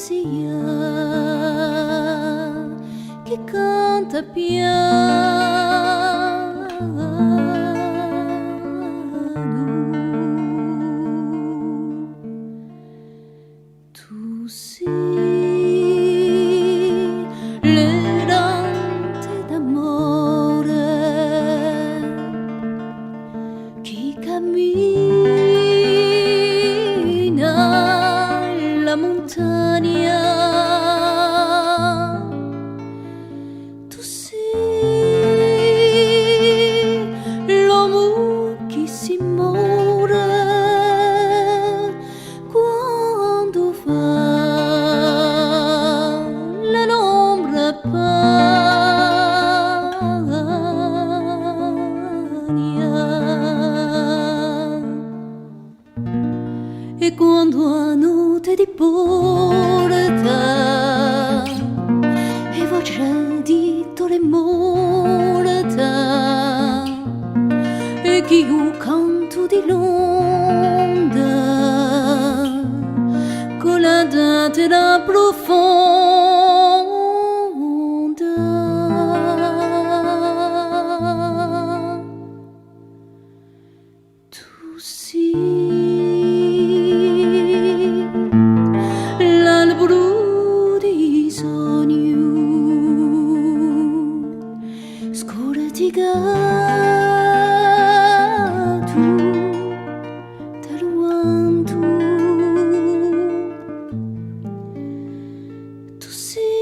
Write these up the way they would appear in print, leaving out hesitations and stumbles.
poesia che canta piano. Tu sei l'errante d'amore che cammina la montagna. Tu sei l'uomo che si muore quando fa l'ombra pagna. E quando a notte ti porta e voce di torre morta e che io canto di l'onda con la data da profonda. Tu sei l'albero di sogno scorticato dal vento. Tu sei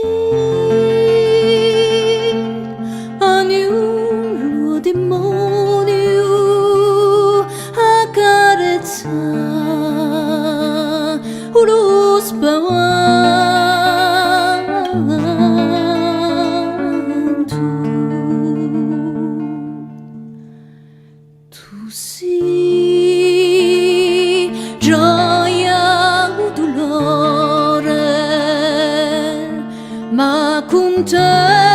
agnello demonio accarezza lo spavento. Tu sei gioia o dolore, ma con te